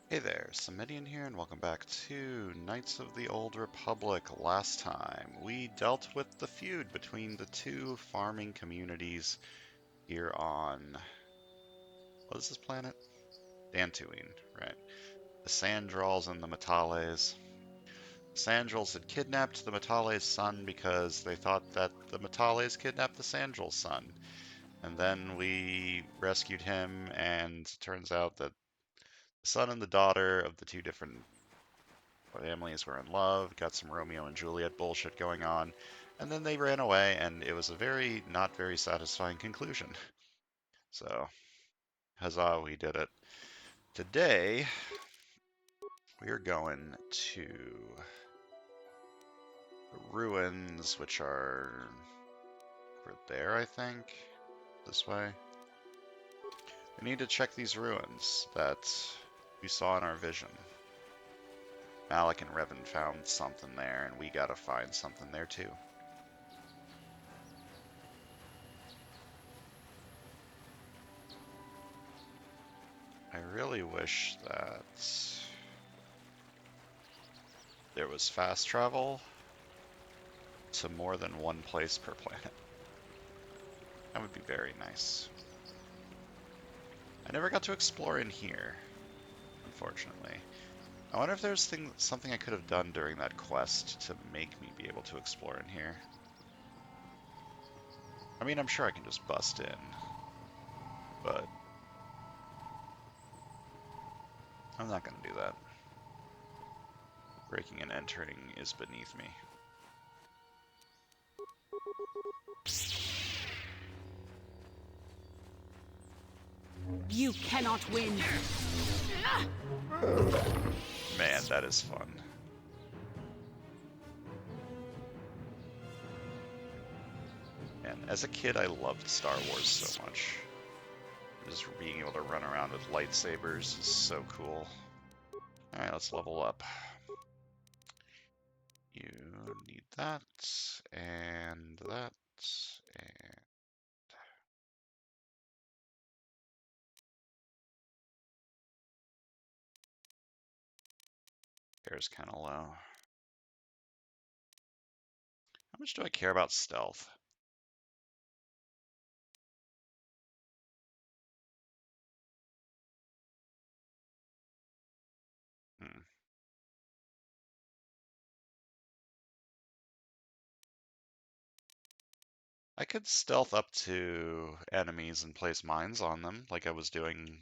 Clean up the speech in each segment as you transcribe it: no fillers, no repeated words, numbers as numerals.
Hey there, Samitian here, and welcome back to Knights of the Old Republic. Last time, we dealt with the feud between the two farming communities here on... what is this planet? Dantooine, right. The Sandrals and the Matales. The Sandrals had kidnapped the Matales' son because they thought that the Matales kidnapped the Sandrals' son. And then we rescued him, and it turns out that the son and the daughter of the two different families were in love, got some Romeo and Juliet bullshit going on, and then they ran away, and it was a very not very satisfying conclusion. So, huzzah, we did it. Today, we are going to the ruins, which are over there, I think. This way. We need to check these ruins that we saw in our vision. Malik and Revan found something there, and we gotta find something there too. I really wish that there was fast travel to more than one place per planet. That would be very nice. I never got to explore in here, unfortunately. I wonder if there's something I could have done during that quest to make me be able to explore in here. I mean, I'm sure I can just bust in, but I'm not going to do that. Breaking and entering is beneath me. You cannot win. Man, that is fun. And as a kid, I loved Star Wars so much. Just being able to run around with lightsabers is so cool. Alright, let's level up. You need that, and that, and... Air's kind of low. How much do I care about stealth? Hmm. I could stealth up to enemies and place mines on them, like I was doing,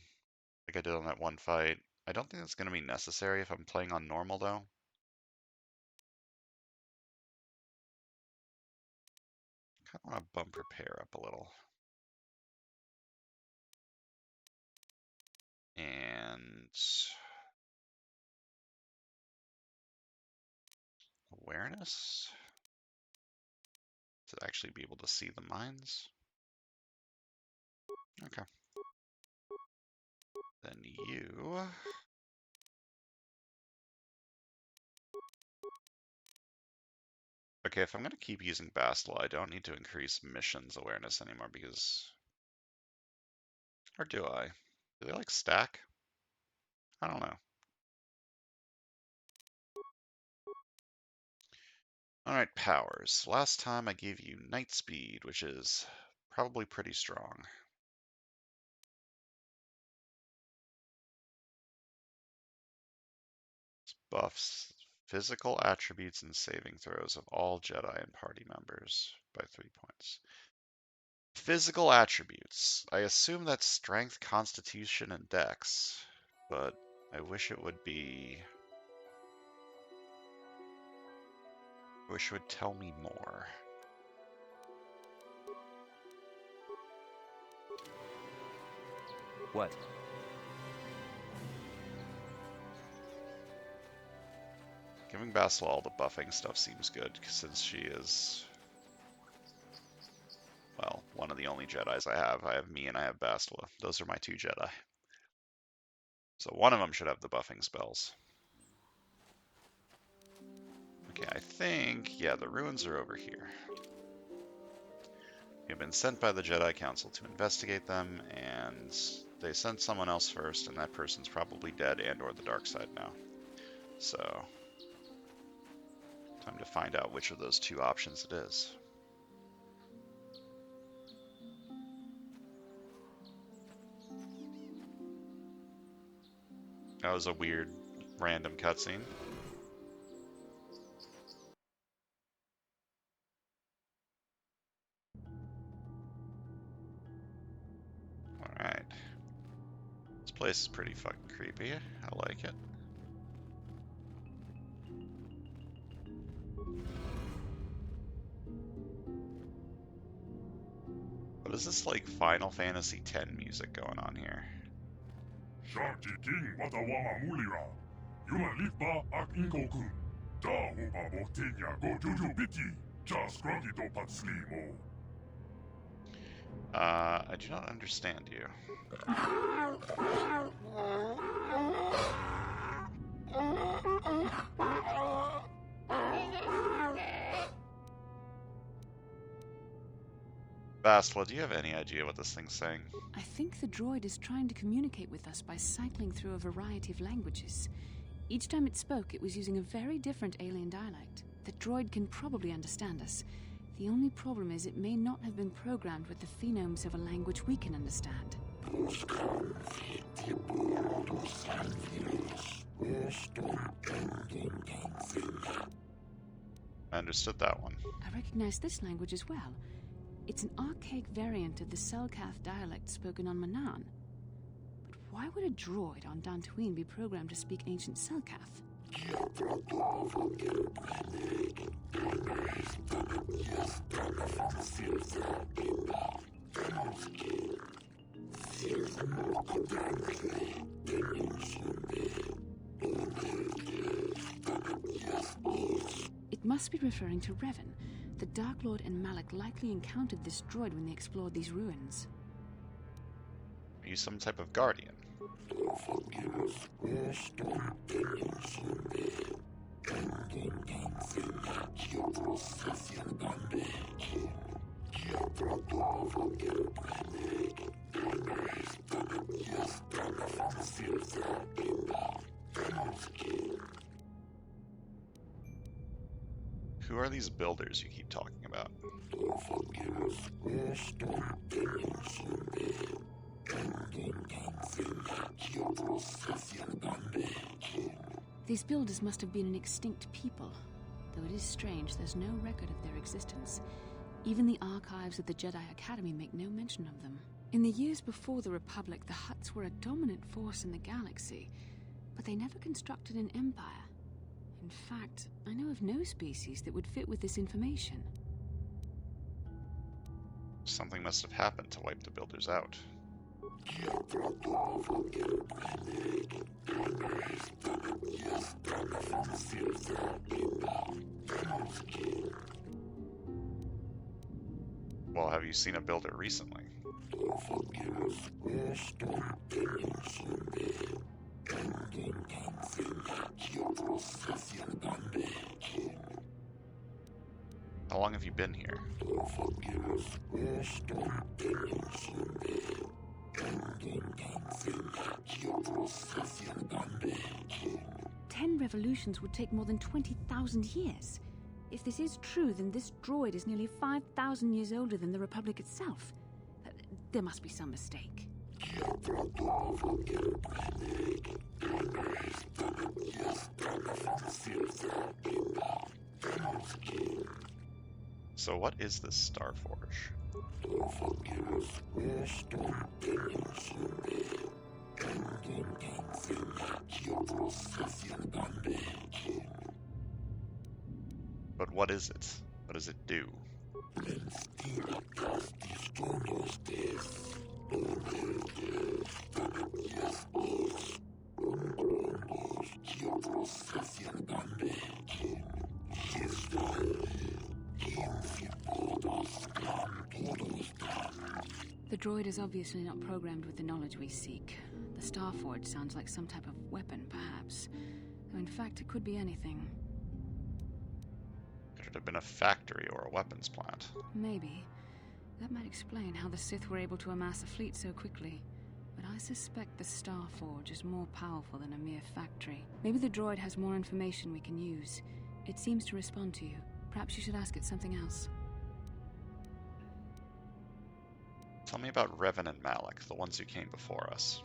like I did on that one fight. I don't think that's going to be necessary if I'm playing on normal, though. Kind of want to bump repair up a little. And awareness to actually be able to see the mines. Okay. Then you. Okay, if I'm going to keep using Bastila, I don't need to increase missions awareness anymore because... Or do I? Do they like stack? I don't know. Alright, powers. Last time I gave you Night Speed, which is probably pretty strong. This buffs physical attributes and saving throws of all Jedi and party members by 3 points. Physical attributes. I assume that's strength, constitution, and dex, but I wish it would be... I wish it would tell me more. What? Giving Bastila all the buffing stuff seems good, since she is, well, one of the only Jedis I have. I have me and I have Bastila. Those are my two Jedi. So one of them should have the buffing spells. Okay, I think, yeah, the ruins are over here. We have been sent by the Jedi Council to investigate them, and they sent someone else first, and that person's probably dead and or the dark side now. So, time to find out which of those two options it is. That was a weird, random cutscene. Alright. This place is pretty fucking creepy. I like it. What is this, like, Final Fantasy X music going on here? Sharky King Watawama Mulira. Yuma Lipa Ak Inko-kun. Da Hopa Botenya Go Jojo Biti. Just Grunty Do Patslimo. I do not understand you. Bastila, do you have any idea what this thing's saying? I think the droid is trying to communicate with us by cycling through a variety of languages. Each time it spoke, it was using a very different alien dialect. The droid can probably understand us. The only problem is it may not have been programmed with the phonemes of a language we can understand. I understood that one. I recognize this language as well. It's an archaic variant of the Selkath dialect spoken on Manan. But why would a droid on Dantooine be programmed to speak ancient Selkath? It must be referring to Revan. The Dark Lord and Malak likely encountered this droid when they explored these ruins. Are you some type of guardian? Who are these builders you keep talking about? These builders must have been an extinct people, though it is strange there's no record of their existence. Even the archives of the Jedi Academy make no mention of them. In the years before the Republic, the Hutts were a dominant force in the galaxy, but they never constructed an empire. In fact, I know of no species that would fit with this information. Something must have happened to wipe the builders out. Well, have you seen a builder recently? How long have you been here? 10 revolutions would take more than 20,000 years. If this is true, then this droid is nearly 5,000 years older than the Republic itself. There must be some mistake. So what is this Starforge? But what is it? What does it do? The droid is obviously not programmed with the knowledge we seek. The Starforge sounds like some type of weapon, perhaps. Though in fact, it could be anything. Could it have been a factory or a weapons plant? Maybe. That might explain how the Sith were able to amass a fleet so quickly. but I suspect the Star Forge is more powerful than a mere factory. Maybe the droid has more information we can use. It seems to respond to you. Perhaps you should ask it something else. Tell me about Revan and Malik, the ones who came before us.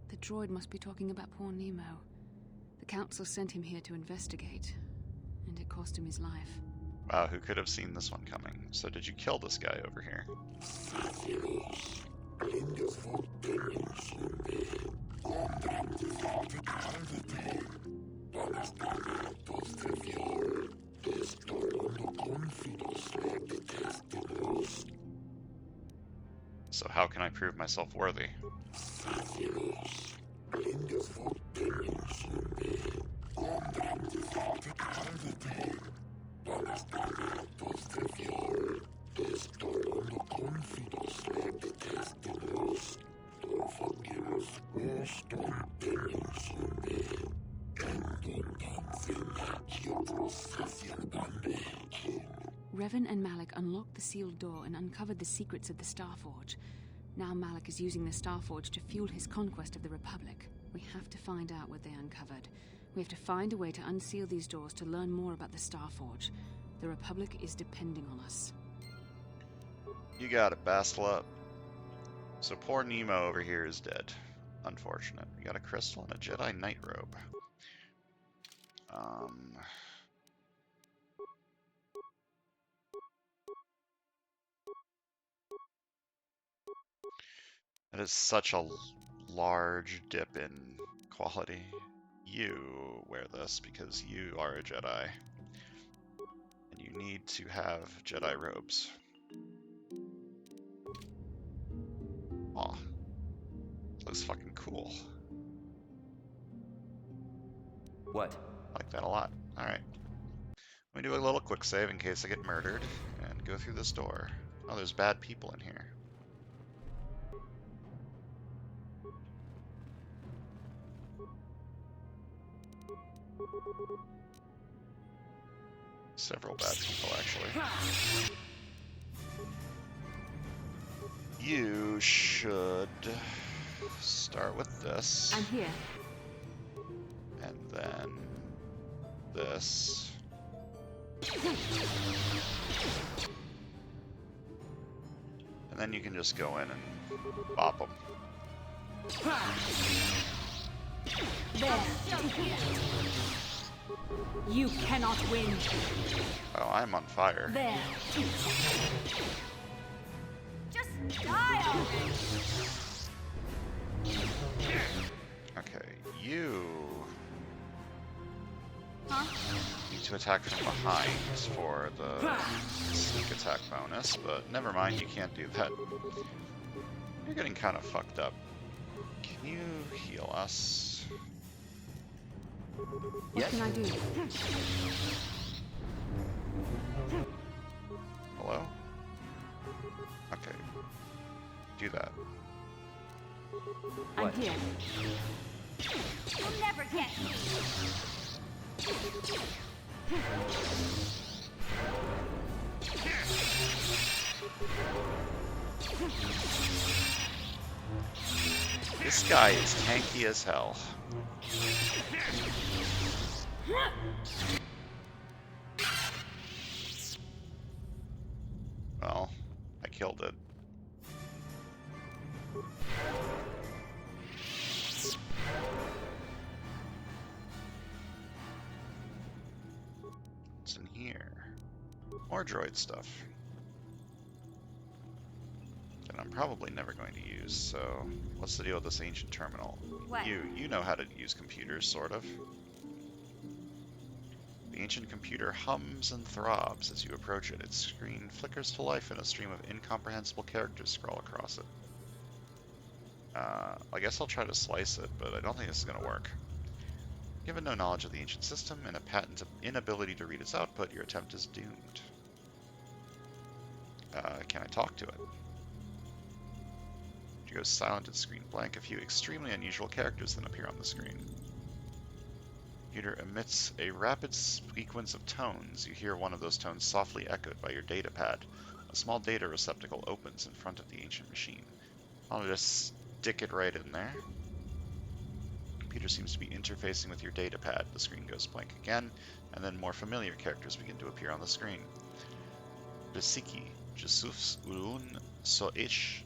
The droid must be talking about poor Nemo. The Council sent him here to investigate, and it cost him his life. Wow, who could have seen this one coming? So did you kill this guy over here? So how can I prove myself worthy? Revan and Malik unlocked the sealed door and uncovered the secrets of the Starforge. Now Malik is using the Starforge to fuel his conquest of the Republic. We have to find out what they uncovered. We have to find a way to unseal these doors to learn more about the Starforge. The Republic is depending on us. You got it, Bastila. So poor Nemo over here is dead. Unfortunate. We got a crystal and a Jedi Knight robe. It is such a large dip in quality. You wear this because you are a Jedi. And you need to have Jedi robes. Aw. Looks fucking cool. What? I like that a lot. Alright. Let me do a little quick save in case I get murdered, and go through this door. Oh, there's bad people in here. Several bad people, actually. You should start with this. I'm here. And then this. And then you can just go in and bop them. There. You cannot win. Oh, I'm on fire. There. Just die already. Okay, you Huh? need to attack from behind for the sneak attack bonus, but never mind, you can't do that. You're getting kind of fucked up. Can you heal us? What can I do? Hello? Okay. Do that. I'm here. You'll never get me. This guy is tanky as hell. Well, I killed it. What's in here? More droid stuff. That I'm probably never going to use, so what's the deal with this ancient terminal? What? You know how to use computers, sort of. The ancient computer hums and throbs as you approach it. Its screen flickers to life and a stream of incomprehensible characters scroll across it. I guess I'll try to slice it, but I don't think this is going to work. Given no knowledge of the ancient system and a patent inability to read its output, your attempt is doomed. Can I talk to it? It goes silent and screen blank. A few extremely unusual characters then appear on the screen. The computer emits a rapid sequence of tones. You hear one of those tones softly echoed by your datapad. A small data receptacle opens in front of the ancient machine. I'll just stick it right in there. The computer seems to be interfacing with your datapad. The screen goes blank again, and then more familiar characters begin to appear on the screen. Besiki, Jesus Ulun Soish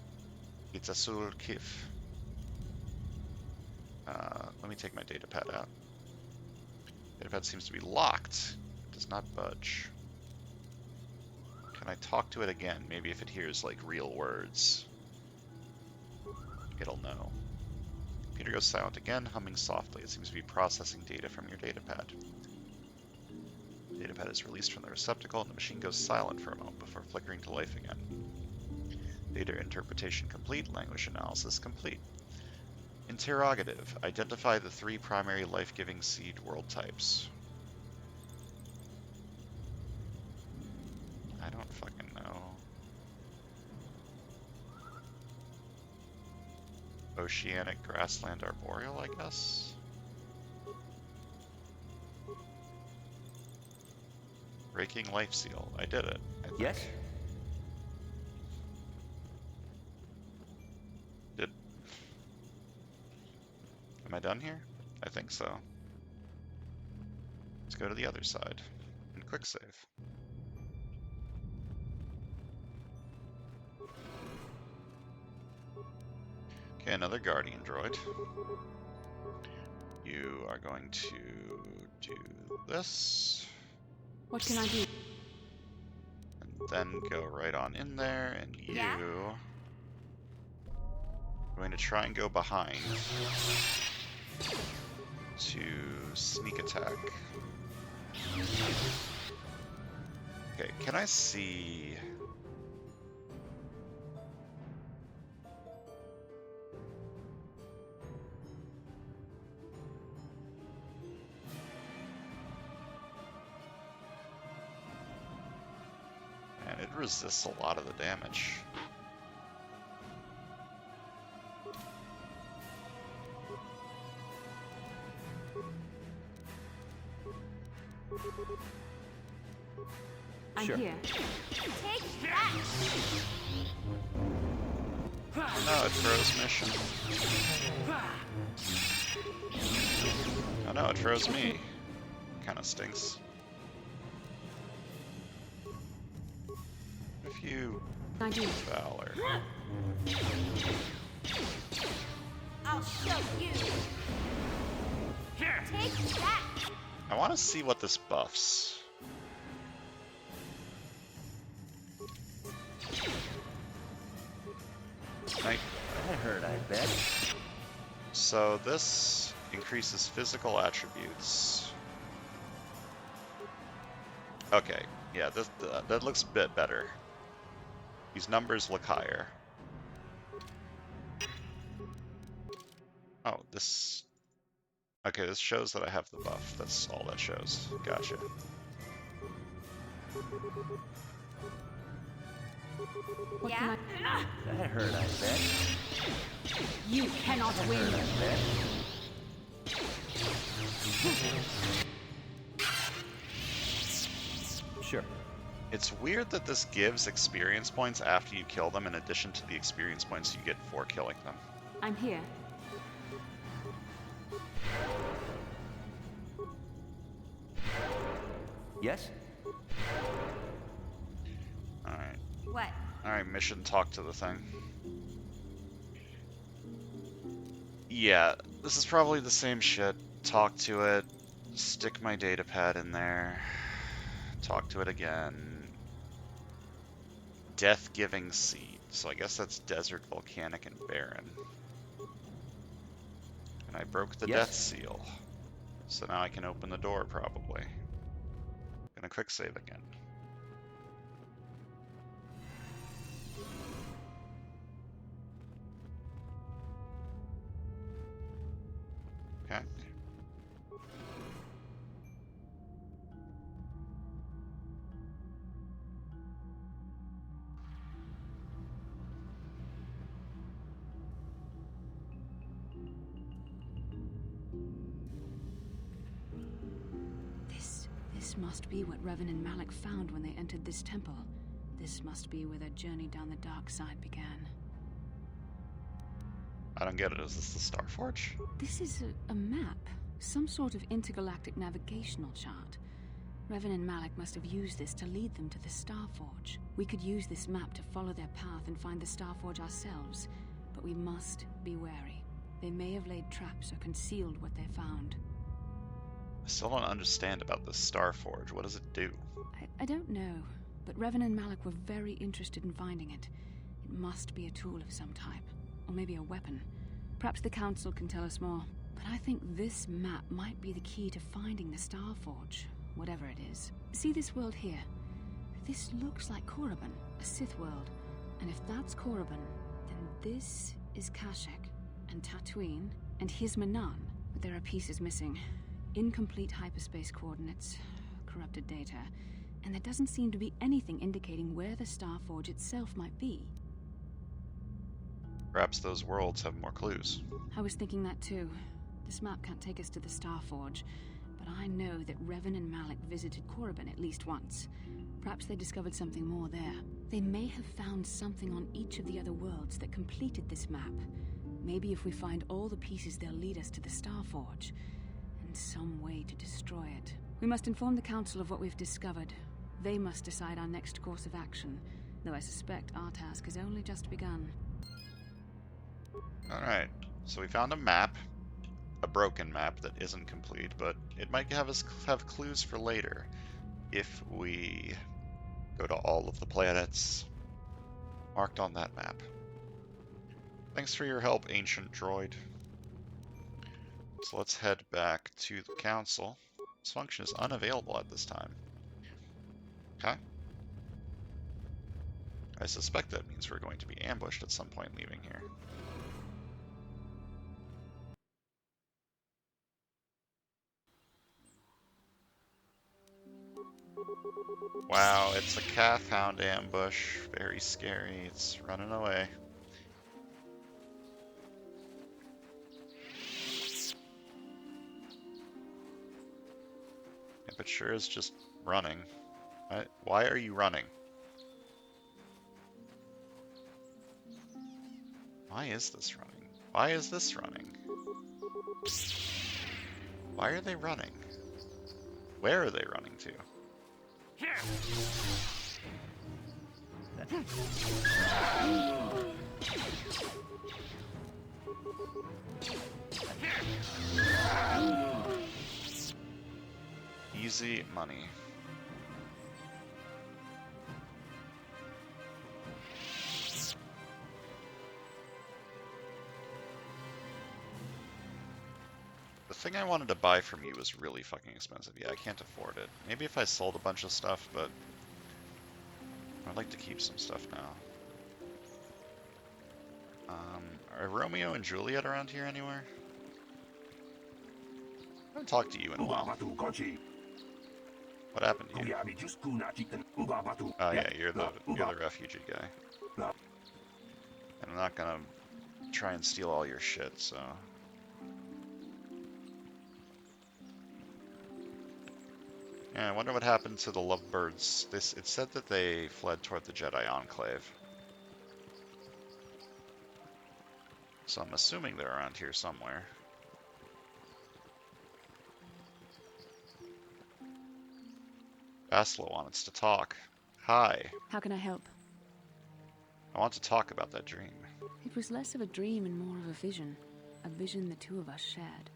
Itzasul Kif. Let me take my datapad out. Datapad seems to be locked. It does not budge. Can I talk to it again? Maybe if it hears like real words, it'll know. Computer goes silent again, humming softly. It seems to be processing data from your datapad. The datapad is released from the receptacle, and the machine goes silent for a moment before flickering to life again. Data interpretation complete. Language analysis complete. Interrogative. Identify the 3 primary life-giving seed world types. I don't fucking know. Oceanic grassland arboreal, I guess? Raking life seal. I did it, I think. Yes? Am I done here? I think so. Let's go to the other side and quick save. Okay, another guardian droid. You are going to do this. What can I do? And then go right on in there, and you... Yeah? I'm going to try and go behind to sneak attack. Okay, can I see... And it resists a lot of the damage. I'm Sure. here. Take that! No, it throws mission. Oh no, it throws me. Kinda stinks. If you... I do. Valor. I'll show you! Take that! I want to see what this buffs. Right. That hurt, I bet. So this increases physical attributes. Okay, yeah, that looks a bit better. These numbers look higher. Oh, this... Okay, this shows that I have the buff. That's all that shows. Gotcha. What Yeah? can I... That hurt, I bet. You cannot That win! hurt, I bet. Sure. It's weird that this gives experience points after you kill them in addition to the experience points you get for killing them. I'm here. Yes? Alright. What? Alright, mission talk to the thing. Yeah, this is probably the same shit. Talk to it, stick my datapad in there, talk to it again. Death-giving seed. So I guess that's desert, volcanic, and barren. And I broke the Yes. death seal. So now I can open the door, probably. Gonna quick save again. Okay. This must be what Revan and Malik found when they entered this temple. This must be where their journey down the dark side began. I don't get it. Is this the Starforge? This is a map. Some sort of intergalactic navigational chart. Revan and Malik must have used this to lead them to the Starforge. We could use this map to follow their path and find the Starforge ourselves, but we must be wary. They may have laid traps or concealed what they found. I still don't understand about the Starforge. What does it do? I don't know, but Revan and Malik were very interested in finding it. It must be a tool of some type, or maybe a weapon. Perhaps the Council can tell us more. But I think this map might be the key to finding the Starforge, whatever it is. See this world here? This looks like Korriban, a Sith world. And if that's Korriban, then this is Kashyyyk, and Tatooine, and Hizmanan. But there are pieces missing. Incomplete hyperspace coordinates, corrupted data, and there doesn't seem to be anything indicating where the Starforge itself might be. Perhaps those worlds have more clues. I was thinking that too. This map can't take us to the Starforge, but I know that Revan and Malik visited Korriban at least once. Perhaps they discovered something more there. They may have found something on each of the other worlds that completed this map. Maybe if we find all the pieces, they'll lead us to the Starforge, and some way to destroy it. We must inform the Council of what we've discovered. They must decide our next course of action, though I suspect our task has only just begun. Alright, so we found a map. A broken map that isn't complete, but it might have us have clues for later if we go to all of the planets marked on that map. Thanks for your help, ancient droid. So let's head back to the Council. This function is unavailable at this time. Okay. I suspect that means we're going to be ambushed at some point leaving here. Wow, it's a calf hound ambush. Very scary. It's running away. Yep, it sure is just running. Why are you running? Why is this running? Why is this running? Why are they running? Where are they running to? Easy money. The thing I wanted to buy from you was really fucking expensive. Yeah, I can't afford it. Maybe if I sold a bunch of stuff, but I'd like to keep some stuff now. Are Romeo and Juliet around here anywhere? I haven't talked to you in a while. What happened to you? Oh yeah, you're the refugee guy. And I'm not gonna try and steal all your shit, so. Yeah, I wonder what happened to the lovebirds. It said that they fled toward the Jedi Enclave. So I'm assuming they're around here somewhere. Baslo wants to talk. Hi. How can I help? I want to talk about that dream. It was less of a dream and more of a vision the two of us shared.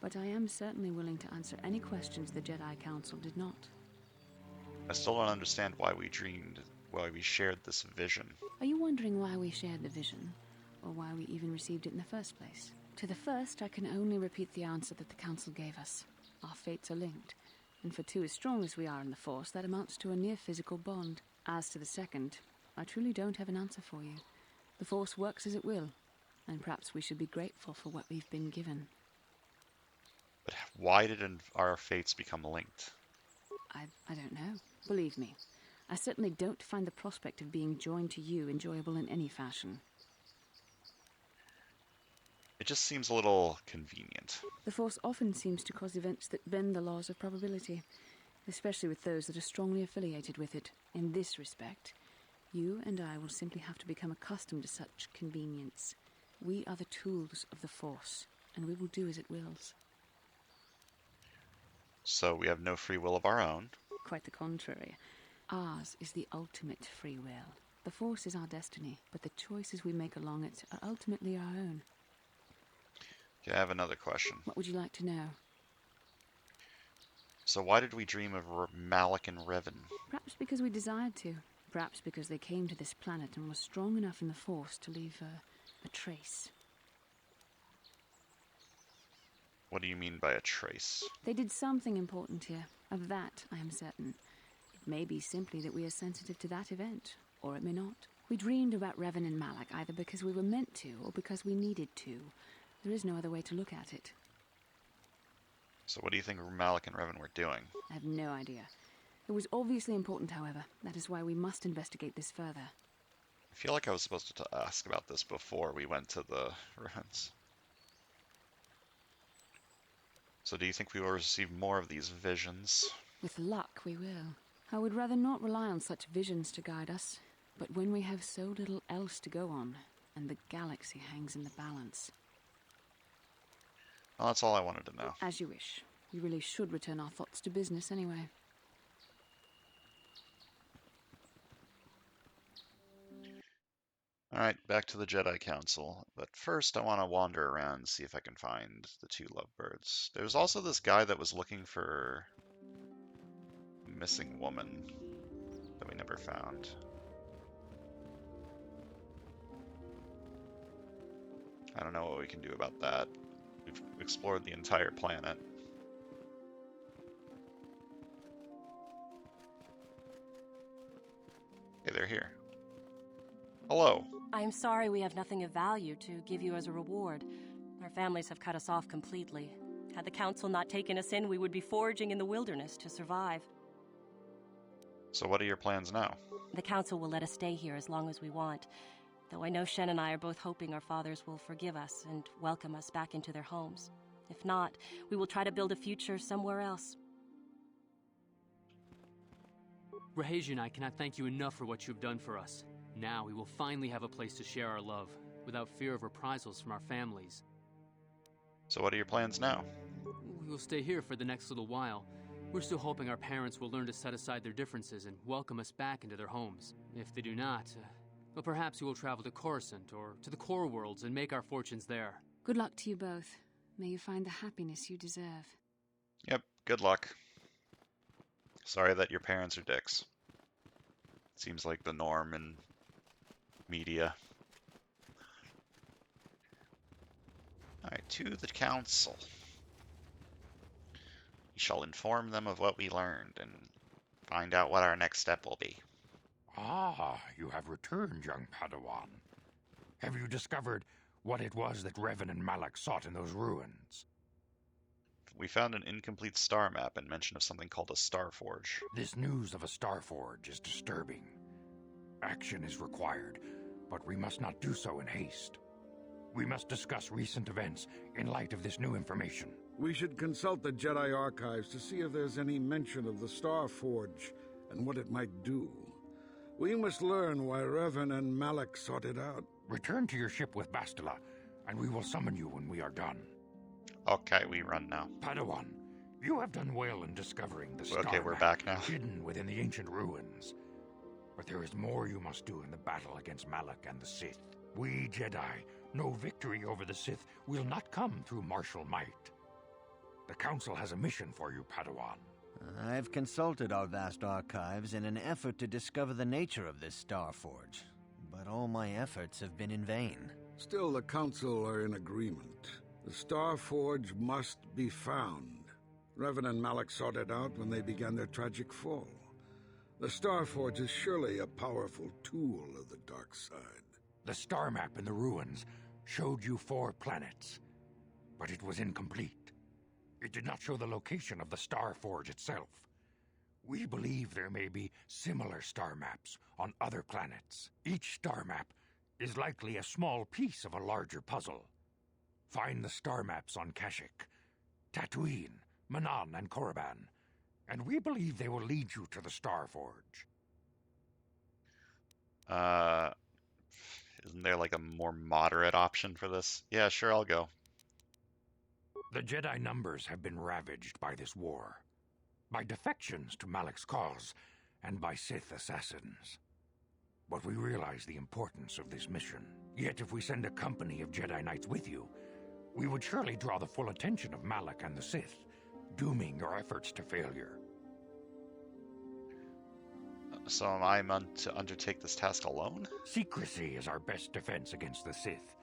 But I am certainly willing to answer any questions the Jedi Council did not. I still don't understand why we shared this vision. Are you wondering why we shared the vision? Or why we even received it in the first place? To the first, I can only repeat the answer that the Council gave us. Our fates are linked. And for two as strong as we are in the Force, that amounts to a near physical bond. As to the second, I truly don't have an answer for you. The Force works as it will, and perhaps we should be grateful for what we've been given. But why did our fates become linked? I don't know. Believe me, I certainly don't find the prospect of being joined to you enjoyable in any fashion. It just seems a little convenient. The Force often seems to cause events that bend the laws of probability, especially with those that are strongly affiliated with it. In this respect, you and I will simply have to become accustomed to such convenience. We are the tools of the Force, and we will do as it wills. So we have no free will of our own. Quite the contrary. Ours is the ultimate free will. The Force is our destiny, but the choices we make along it are ultimately our own. Okay, I have another question. What would you like to know? So why did we dream of Malik and Revan? Perhaps because we desired to. Perhaps because they came to this planet and were strong enough in the Force to leave a trace. What do you mean by a trace? They did something important here. Of that, I am certain. It may be simply that we are sensitive to that event, or it may not. We dreamed about Revan and Malak either because we were meant to, or because we needed to. There is no other way to look at it. So what do you think Malik and Revan were doing? I have no idea. It was obviously important, however. That is why we must investigate this further. I feel like I was supposed to ask about this before we went to the ruins. So do you think we will receive more of these visions? With luck, we will. I would rather not rely on such visions to guide us. But when we have so little else to go on, and the galaxy hangs in the balance... Well, that's all I wanted to know. As you wish. We really should return our thoughts to business anyway. Alright, back to the Jedi Council. But first I want to wander around and see if I can find the two lovebirds. There's also this guy that was looking for a missing woman that we never found. I don't know what we can do about that. We've explored the entire planet. Okay, they're here. Hello. I am sorry we have nothing of value to give you as a reward. Our families have cut us off completely. Had the council not taken us in, we would be foraging in the wilderness to survive. So what are your plans now? The council will let us stay here as long as we want, though I know Shen and I are both hoping our fathers will forgive us and welcome us back into their homes. If not, we will try to build a future somewhere else. Rahesia and I cannot thank you enough for what you've done for us. Now we will finally have a place to share our love, without fear of reprisals from our families. So what are your plans now? We will stay here for the next little while. We're still hoping our parents will learn to set aside their differences and welcome us back into their homes. If they do not, well, perhaps we will travel to Coruscant or to the core worlds and make our fortunes there. Good luck to you both. May you find the happiness you deserve. Yep, good luck. Sorry that your parents are dicks. Seems like the norm in media. Alright, to the council. We shall inform them of what we learned and find out what our next step will be. Ah, you have returned, young Padawan. Have you discovered what it was that Revan and Malak sought in those ruins? We found an incomplete star map and mention of something called a star forge. This news of a star forge is disturbing. Action is required, but we must not do so in haste. We must discuss recent events in light of this new information. We should consult the Jedi archives to see if there's any mention of the Star Forge and what it might do. We must learn why Revan and Malak sought it out. Return to your ship with Bastila, and we will summon you when we are done. Okay, we run now. Padawan, you have done well in discovering the star Okay, we're map back now. hidden within the ancient ruins. But there is more you must do in the battle against Malak and the Sith. We Jedi know victory over the Sith will not come through martial might. The Council has a mission for you, Padawan. I've consulted our vast archives in an effort to discover the nature of this Star Forge, but all my efforts have been in vain. Still, the Council are in agreement. The Star Forge must be found. Revan and Malak sought it out when they began their tragic fall. The Starforge is surely a powerful tool of the dark side. The star map in the ruins showed you 4 planets, but it was incomplete. It did not show the location of the Starforge itself. We believe there may be similar star maps on other planets. Each star map is likely a small piece of a larger puzzle. Find the star maps on Kashyyyk, Tatooine, Manan, and Korriban, and we believe they will lead you to the Starforge. Isn't there like a more moderate option for this? Yeah, sure, I'll go. The Jedi numbers have been ravaged by this war, by defections to Malak's cause, and by Sith assassins. But we realize the importance of this mission. Yet if we send a company of Jedi Knights with you, we would surely draw the full attention of Malak and the Sith, dooming your efforts to failure. So am I meant to undertake this task alone? Secrecy is our best defense against the Sith.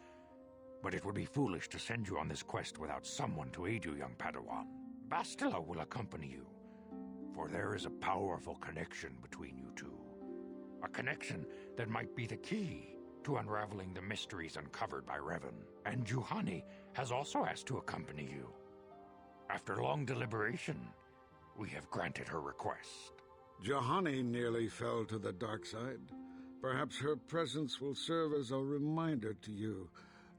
But it would be foolish to send you on this quest without someone to aid you, young Padawan. Bastila will accompany you, for there is a powerful connection between you two. A connection that might be the key to unraveling the mysteries uncovered by Revan. And Juhani has also asked to accompany you. After long deliberation, we have granted her request. Juhani nearly fell to the dark side. Perhaps her presence will serve as a reminder to you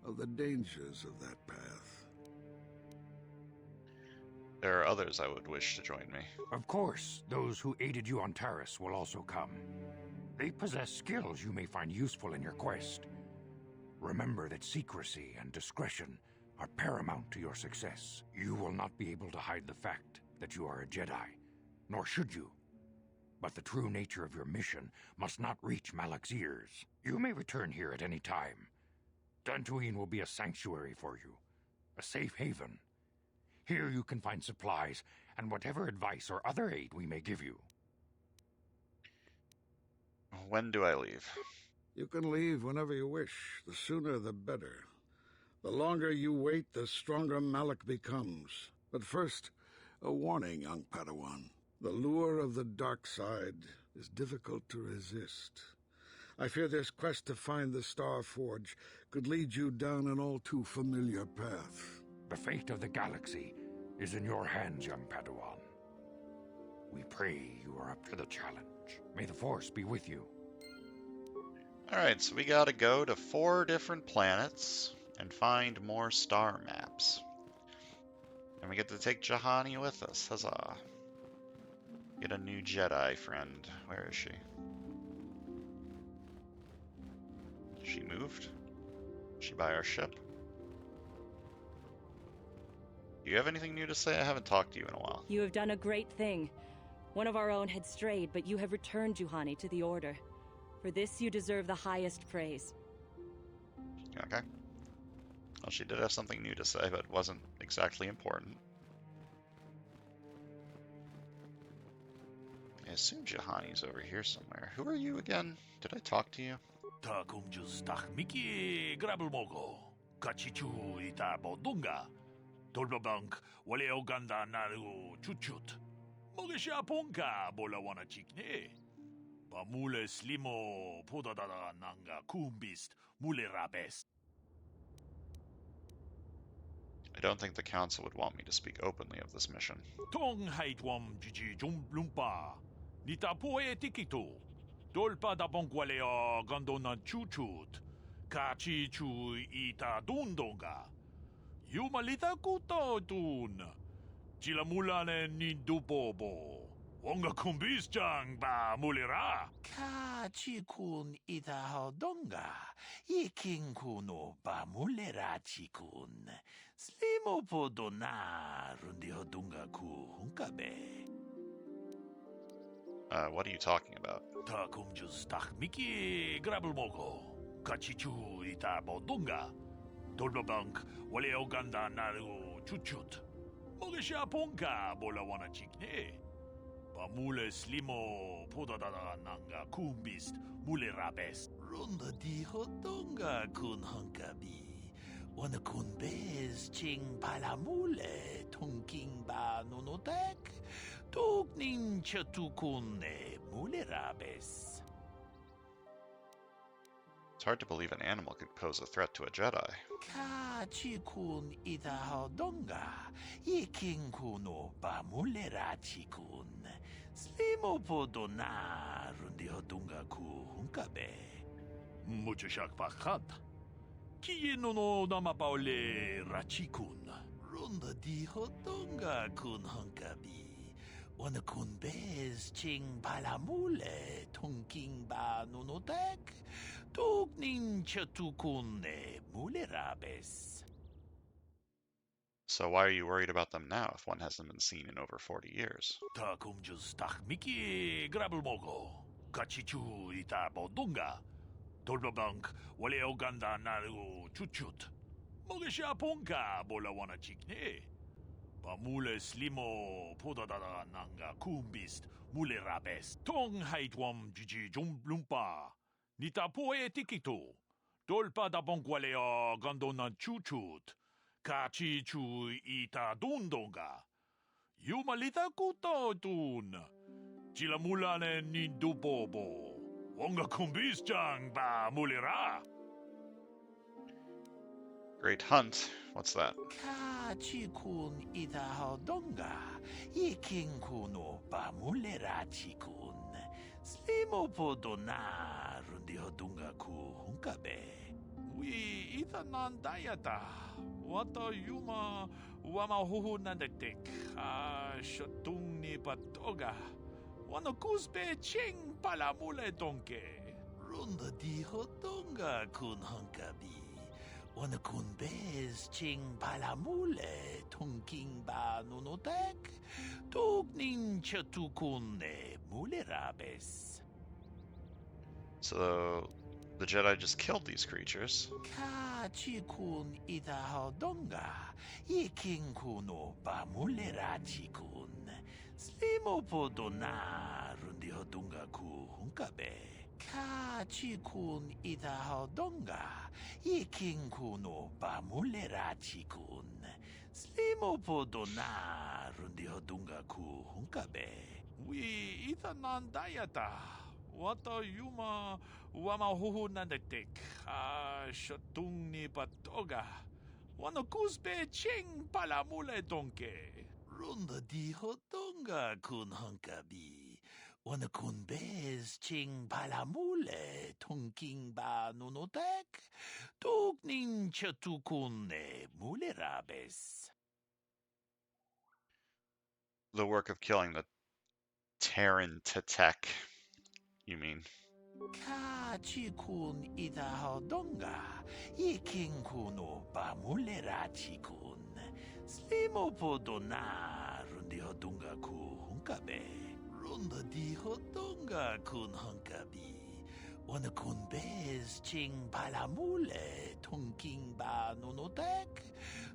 of the dangers of that path. There are others I would wish to join me. Of course, those who aided you on Taris will also come. They possess skills you may find useful in your quest. Remember that secrecy and discretion are paramount to your success. You will not be able to hide the fact that you are a Jedi, nor should you. But the true nature of your mission must not reach Malak's ears. You may return here at any time. Dantooine will be a sanctuary for you, a safe haven. Here you can find supplies and whatever advice or other aid we may give you. When do I leave? You can leave whenever you wish. The sooner the better. The longer you wait, the stronger Malak becomes. But first, a warning, young Padawan. The lure of the dark side is difficult to resist. I fear this quest to find the Starforge could lead you down an all too familiar path. The fate of the galaxy is in your hands, young Padawan. We pray you are up to the challenge. May the Force be with you. Alright, so we gotta go to 4 different planets and find more star maps. And we get to take Juhani with us. Huzzah. Get a new Jedi friend. Where is she? She moved? Is she by our ship? Do you have anything new to say? I haven't talked to you in a while. You have done a great thing. One of our own had strayed, but you have returned Juhani to the Order. For this, you deserve the highest praise. Okay. Well, she did have something new to say, but wasn't exactly important. I assume Juhani's over here somewhere. Who are you again? Did I talk to you? Ta kumjus tak miki grabul mogo. Kachichu ita bodunga. Tolbabank wale oganda naru chuchut. Mogesha ponka bola wana chikne. Pamule slimo podadada nanga kumbist mule rabest. I don't think the Council would want me to speak openly of this mission. Tong haitwam jiji jumblumpa. Nita poe tikito. Dolpa da bonkwaleo gondona chuchut. Kachi chu ita dundonga. Yumalita kuto tun. Chilamulane nindubobo. Wonga kumbis chang ba mulira. Kachi kun ita hodonga. Yiking kuno ba mulera chikun. Slimo podona rundi hodunga ku hunkabe. What are you talking about? Ta kumjus tak miki grabul mogo. Kachichu ita bodunga. Dolbabank wale oganda naru chuchut. Mogesha ponka bola wana chikne. Pamule slimo podadada nanga kumbist mule rabest. Runda di hodonga kun hunkabi. Wanakunbez ching palamule tungking ba nunotek tuknin chatukune mulerabes. It's hard to believe an animal could pose a threat to a Jedi. Ka chikun ita donga iking kuno ba mulera chikun. Slimo podona rundi hodunga ku hunkabe. Mucho shak pakat. Kieno no namapaule rachikun. Runda di hodunga kun hunkabi. Wana kun bez ching palamule tungking ba nunotek. Tuknin chatukune mulerabes. So why are you worried about them now if one hasn't been seen in over 40 years? Takum just miki grabelmogo. Kachichu ita bodunga. Tolbabank wale oganda naru chuchut. Mogesha ponka bola wana chikne. Pamule slimo podadada nanga kumbist mulerabes. Tong haitwam jiji jumblumpa. Nita poe tikito. Tolpa da bonkwalea gandona chuchut. Kachi chu ita dundonga. Yumalita kuto tun. Chilamulane nindubobo. Wonga kumbis chang ba mulera. Great hunt. What's that? Kachi kun ita hodonga. Iking kuno ba mulera chikun. Slimo podona rundi hodunga ku hunkabe. We ita nandayata. Wata yuma wama huhu nandetik. Shatung ni patoga. Wano kuspe ching palamule donke. Runda di hodonga kun hunkabi. Wana kun bez ching palamule tungking ba nunotek. Tuknin chatukune mulerabes. So the Jedi just killed these creatures. Ka chikun ita hodonga. Iking kuno ba mulera chikun. Slimo podona rundi hodunga ku hunkabe. Ka chikun ita hodonga. Iking kuno ba mulera chikun. Slimo podona rundi hodunga ku hunkabe. We ita nandayata. Wata yuma wama huhu nandetik. Shatung ni patoga. Wano kuspe ching palamule donke. Runda di hodonga kun hunkabi. Wana kun bez ching palamule tungking ba nunotek. Tuknin chatukune mulerabes. The work of killing the Terran Tatek, you mean? Ka chikun ita hodonga. Iking kuno ba mulera chikun. Slimo podona rundi hodunga ku hunkabe. Runda di hodonga kun hunkabi. Wana kun bez ching palamule tungking ba nunotek.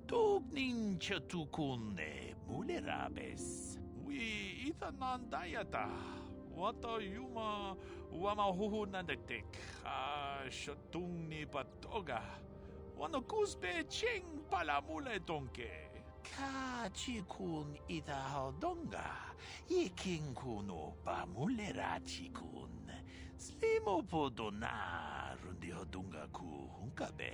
Tuknin chatukune mulerabes. We ita nandayata. Wata yuma wama huhu nandetik. Shatung ni patoga. Wano kuspe ching palamule donke. Ka chikun ita hodonga. Iking kuno ba mulera chikun. Slimo podona rundi hodunga ku hunkabe.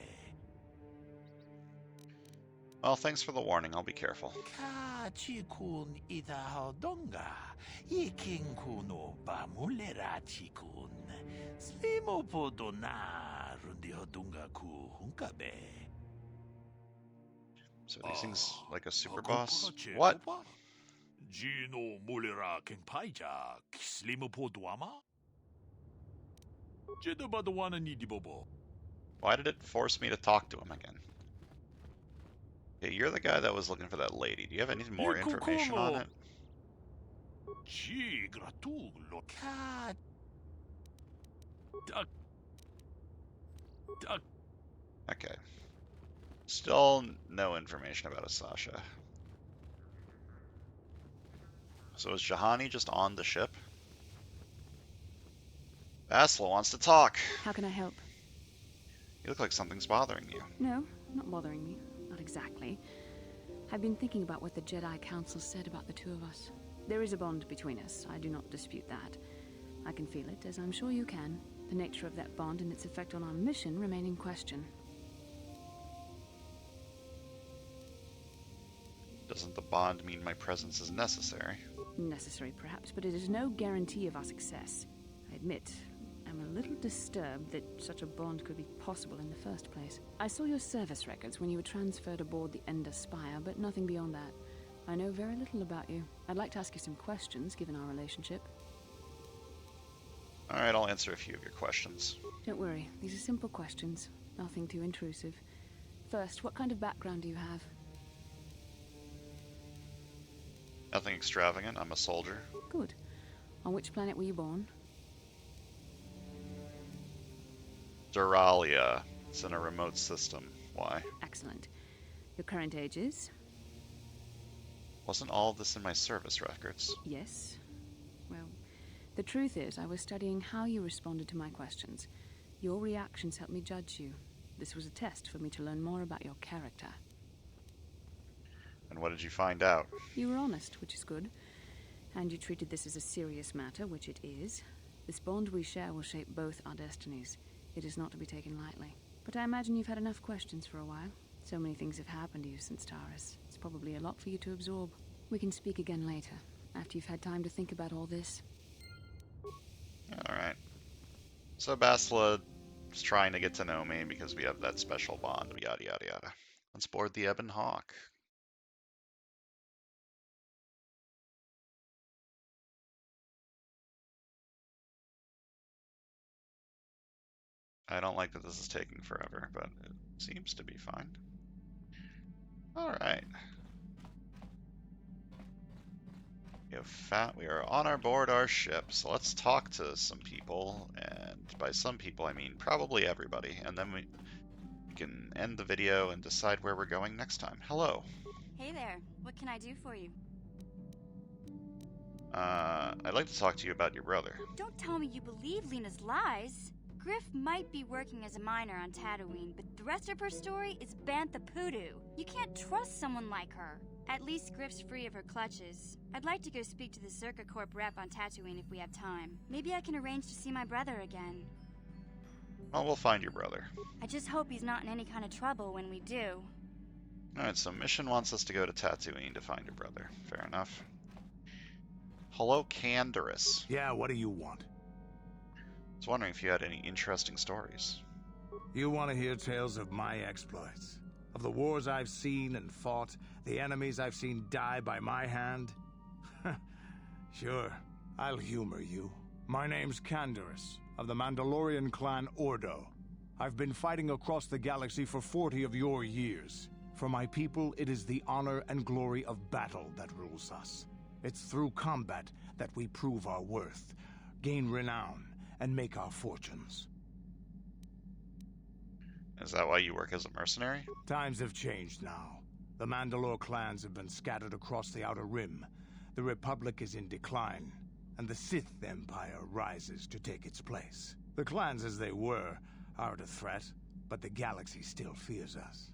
Well, thanks for the warning. I'll be careful. Ka chikun ita hodonga. Iking kuno ba mulera chikun. Slimo podona rundi hodunga ku hunkabe. So these things like a super boss? What? Gino mulera king paija. Slimo podwama? Jedabadawana ni dibobo. Why did it force me to talk to him again? Hey, you're the guy that was looking for that lady. Do you have any more information on it? Gee, gratulo. Ka. Duck. Okay. Still no information about Asasha. So is Jahani just on the ship? Basla wants to talk. How can I help? You look like something's bothering you. No, not bothering me. Not exactly. I've been thinking about what the Jedi Council said about the two of us. There is a bond between us. I do not dispute that. I can feel it, as I'm sure you can. The nature of that bond and its effect on our mission remain in question. Doesn't the bond mean my presence is necessary? Necessary, perhaps, but it is no guarantee of our success. I admit, I'm a little disturbed that such a bond could be possible in the first place. I saw your service records when you were transferred aboard the Ender Spire, but nothing beyond that. I know very little about you. I'd like to ask you some questions, given our relationship. Alright, I'll answer a few of your questions. Don't worry, these are simple questions. Nothing too intrusive. First, what kind of background do you have? Nothing extravagant, I'm a soldier. Good. On which planet were you born? Duralia. It's in a remote system. Why? Excellent. Your current age is? Wasn't all of this in my service records? Yes. Well, the truth is, I was studying how you responded to my questions. Your reactions helped me judge you. This was a test for me to learn more about your character. And what did you find out? You were honest, which is good. And you treated this as a serious matter, which it is. This bond we share will shape both our destinies. It is not to be taken lightly. But I imagine you've had enough questions for a while. So many things have happened to you since Taurus. It's probably a lot for you to absorb. We can speak again later, after you've had time to think about all this. Alright. So Basila is trying to get to know me because we have that special bond, yada yada yada. Let's board the Ebon Hawk. I don't like that this is taking forever, but it seems to be fine. Alright. We are on our board our ship, so let's talk to some people, and by some people I mean probably everybody, and then we can end the video and decide where we're going next time. Hello. Hey there, what can I do for you? I'd like to talk to you about your brother. Don't tell me you believe Lena's lies. Griff might be working as a miner on Tatooine, but the rest of her story is Bantha Poodoo. You can't trust someone like her. At least Griff's free of her clutches. I'd like to go speak to the Circa Corp rep on Tatooine if we have time. Maybe I can arrange to see my brother again. Well, we'll find your brother. I just hope he's not in any kind of trouble when we do. Alright, so Mission wants us to go to Tatooine to find your brother. Fair enough. Hello, Canderous. Yeah, what do you want? I was wondering if you had any interesting stories. You want to hear tales of my exploits? Of the wars I've seen and fought, the enemies I've seen die by my hand? Sure, I'll humor you. My name's Canderous, of the Mandalorian clan Ordo. I've been fighting across the galaxy for 40 of your years. For my people, it is the honor and glory of battle that rules us. It's through combat that we prove our worth, gain renown, and make our fortunes. Is that why you work as a mercenary? Times have changed now. The Mandalore clans have been scattered across the Outer Rim. The Republic is in decline, and the Sith Empire rises to take its place. The clans as they were aren't a threat, but the galaxy still fears us.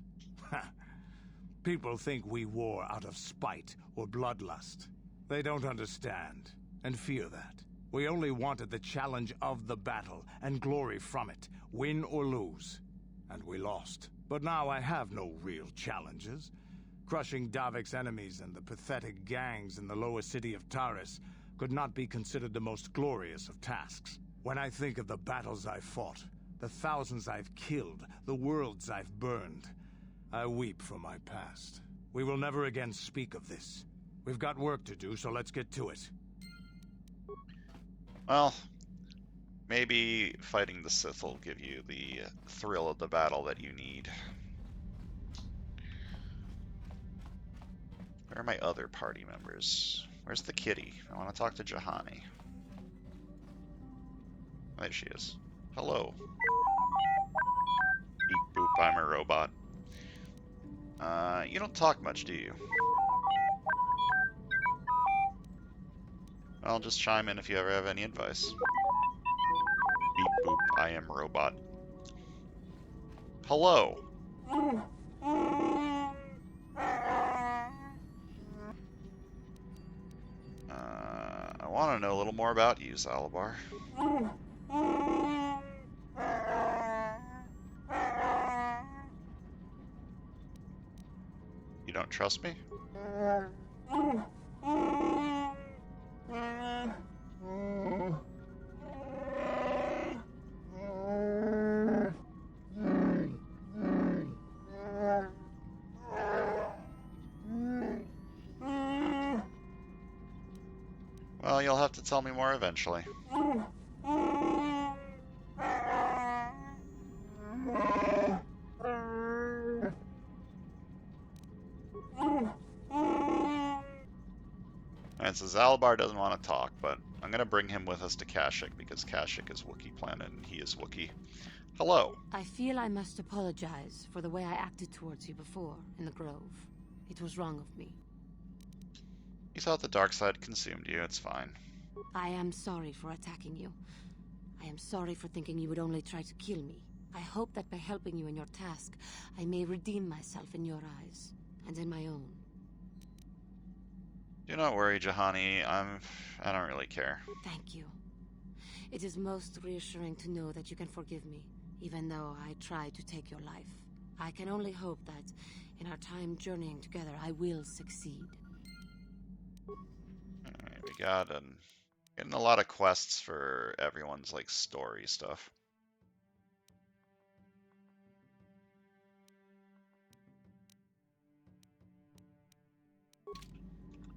People think we war out of spite or bloodlust. They don't understand, and fear that. We only wanted the challenge of the battle, and glory from it, win or lose. And we lost. But now I have no real challenges. Crushing Davik's enemies and the pathetic gangs in the lower city of Taris could not be considered the most glorious of tasks. When I think of the battles I've fought, the thousands I've killed, the worlds I've burned, I weep for my past. We will never again speak of this. We've got work to do, so let's get to it. Well, maybe fighting the Sith will give you the thrill of the battle that you need. Where are my other party members? Where's the kitty? I want to talk to Jahani. There she is. Hello. Beep boop, I'm a robot. You don't talk much, do you? I'll just chime in if you ever have any advice. Beep boop, I am robot. Hello. I want to know a little more about you, Zalabar. You don't trust me? Well, you'll have to tell me more eventually. And so Zalabar doesn't want to talk, but I'm going to bring him with us to Kashyyyk because Kashyyyk is Wookiee planet and he is Wookiee. Hello. I feel I must apologize for the way I acted towards you before in the Grove. It was wrong of me. You thought the dark side consumed you, it's fine. I am sorry for attacking you. I am sorry for thinking you would only try to kill me. I hope that by helping you in your task, I may redeem myself in your eyes, and in my own. Do not worry, Juhani. I don't really care. Thank you. It is most reassuring to know that you can forgive me, even though I tried to take your life. I can only hope that, in our time journeying together, I will succeed. Alright, we got getting a lot of quests for everyone's, like, story stuff.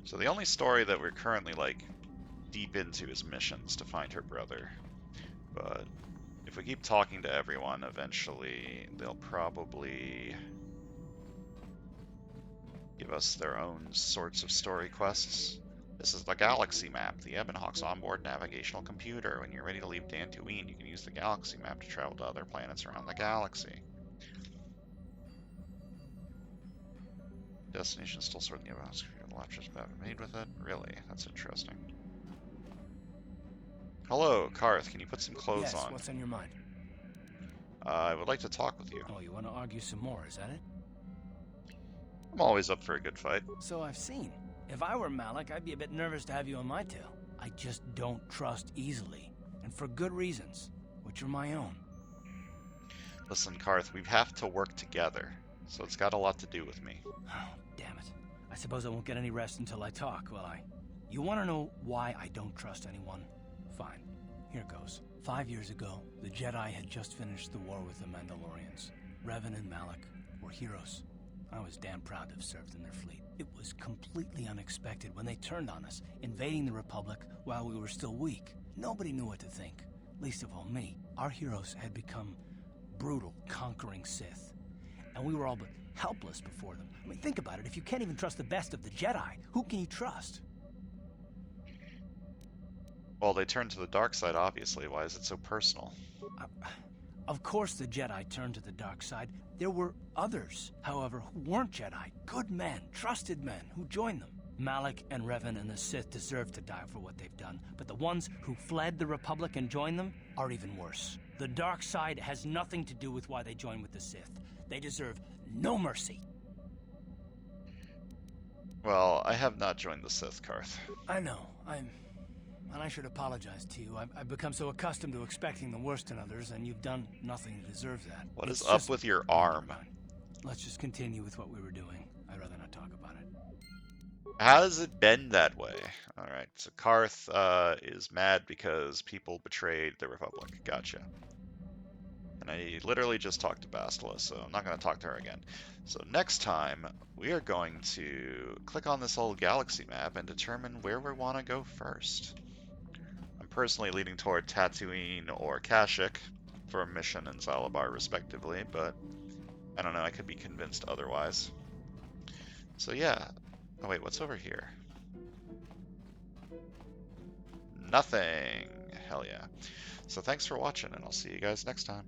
So the only story that we're currently, like, deep into is missions to find her brother. But if we keep talking to everyone, eventually they'll probably give us their own sorts of story quests. This is the galaxy map, the Ebonhawk's onboard navigational computer. When you're ready to leave Dantooine, you can use the galaxy map to travel to other planets around the galaxy. Destination still sorting the Ebonhawk's computer. The laptop's made with it? Really? That's interesting. Hello, Karth. Can you put some clothes on? Yes, what's on your mind? I would like to talk with you. Oh, you want to argue some more, is that it? I'm always up for a good fight. So I've seen. If I were Malik, I'd be a bit nervous to have you on my tail. I just don't trust easily. And for good reasons, which are my own. Listen, Karth, we have to work together. So it's got a lot to do with me. Oh, damn it. I suppose I won't get any rest until I talk, will I? You want to know why I don't trust anyone? Fine. Here goes. 5 years ago, the Jedi had just finished the war with the Mandalorians. Revan and Malik were heroes. I was damn proud to have served in their fleet. It was completely unexpected when they turned on us, invading the Republic while we were still weak. Nobody knew what to think, least of all me. Our heroes had become brutal, conquering Sith. And we were all but helpless before them. I mean, think about it. If you can't even trust the best of the Jedi, who can you trust? Well, they turned to the dark side, obviously. Why is it so personal? Of course the Jedi turned to the dark side. There were others, however, who weren't Jedi. Good men, trusted men, who joined them. Malik and Revan and the Sith deserve to die for what they've done, but the ones who fled the Republic and joined them are even worse. The dark side has nothing to do with why they joined with the Sith. They deserve no mercy. Well, I have not joined the Sith, Karth. I know. And I should apologize to you. I've become so accustomed to expecting the worst in others, and you've done nothing to deserve that. What is up with your arm? Let's just continue with what we were doing. I'd rather not talk about it. How has it been that way? Alright, so Karth is mad because people betrayed the Republic. Gotcha. And I literally just talked to Bastila, so I'm not going to talk to her again. So next time, we are going to click on this old galaxy map and determine where we want to go first. I'm personally leaning toward Tatooine or Kashyyyk for a mission in Zalabar, respectively, but I don't know, I could be convinced otherwise. So yeah. Oh wait, what's over here? Nothing. Hell yeah. So thanks for watching, and I'll see you guys next time.